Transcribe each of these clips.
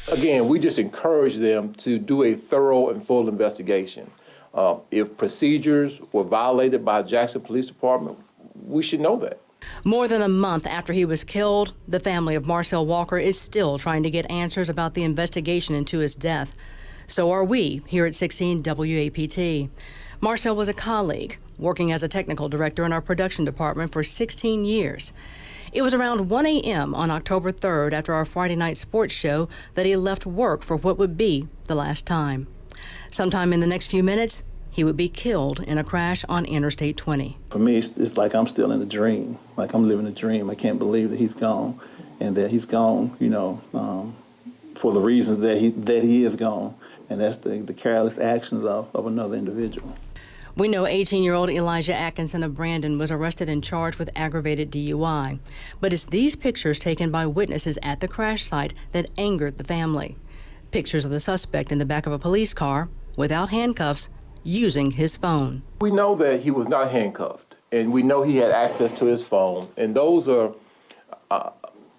Again, we just encourage them to do a thorough and full investigation. If procedures were violated by Jackson Police Department, we should know that. More than a month after he was killed, the family of Marcel Walker is still trying to get answers about the investigation into his death. So are we here at 16 WAPT. Marcel was a colleague, working as a technical director in our production department for 16 years. It was around 1 a.m. on October 3rd, after our Friday night sports show, that he left work for what would be the last time. Sometime in the next few minutes, he would be killed in a crash on Interstate 20. For me, it's like I'm still in a dream, like I'm living a dream. I can't believe that he's gone, and that he's gone, for the reasons that he is gone, and that's the careless actions of another individual. We know 18-year-old Elijah Atkinson of Brandon was arrested and charged with aggravated DUI. But it's these pictures taken by witnesses at the crash site that angered the family. Pictures of the suspect in the back of a police car, without handcuffs, using his phone. We know that he was not handcuffed, and we know he had access to his phone, and those are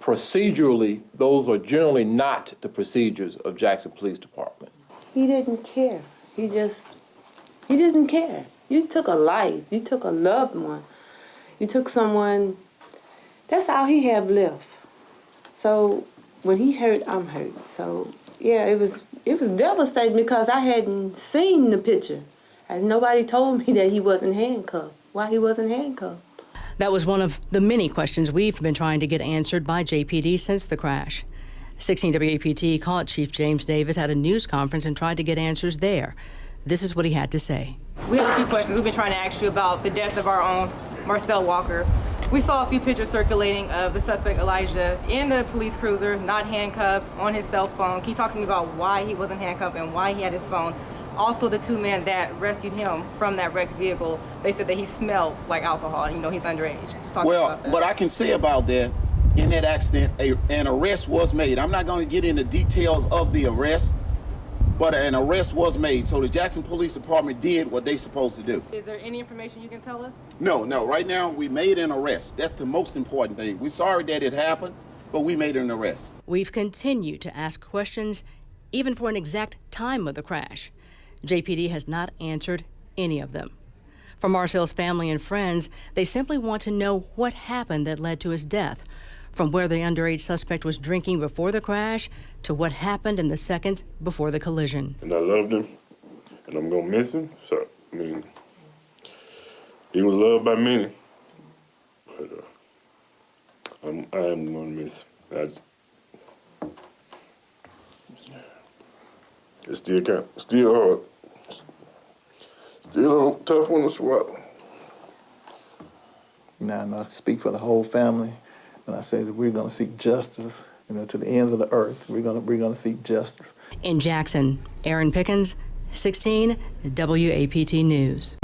procedurally, those are generally not the procedures of Jackson Police Department. He didn't care. He didn't care. You took a life. You took a loved one. You took someone. That's all he had left. So when he hurt, I'm hurt. So yeah, it was devastating because I hadn't seen the picture. And nobody told me that he wasn't handcuffed. Why he wasn't handcuffed. That was one of the many questions we've been trying to get answered by JPD since the crash. 16 WAPT called Chief James Davis at a news conference and tried to get answers there. This is what he had to say. We have a few questions we've been trying to ask you about the death of our own Marcel Walker. We saw a few pictures circulating of the suspect Elijah in the police cruiser, not handcuffed, on his cell phone. Can you talk to me about why he wasn't handcuffed and why he had his phone? Also, the two men that rescued him from that wrecked vehicle, they said that he smelled like alcohol, and he's underage. Just talk about that. What I can say about that, in that accident, an arrest was made. I'm not going to get into details of the arrest, but an arrest was made. So the Jackson Police Department did what they supposed to do. Is there any information you can tell us? No. Right now, we made an arrest. That's the most important thing. We're sorry that it happened, but we made an arrest. We've continued to ask questions, even for an exact time of the crash. JPD has not answered any of them. For Marcel's family and friends, they simply want to know what happened that led to his death, from where the underage suspect was drinking before the crash to what happened in the seconds before the collision. And I loved him, and I'm gonna miss him. So, he was loved by many, but I am gonna miss him. It's still hard. Still a tough one to swallow. Now, I speak for the whole family, and I say that we're going to seek justice, to the ends of the earth. We're going to seek justice. In Jackson, Aaron Pickens, 16 WAPT News.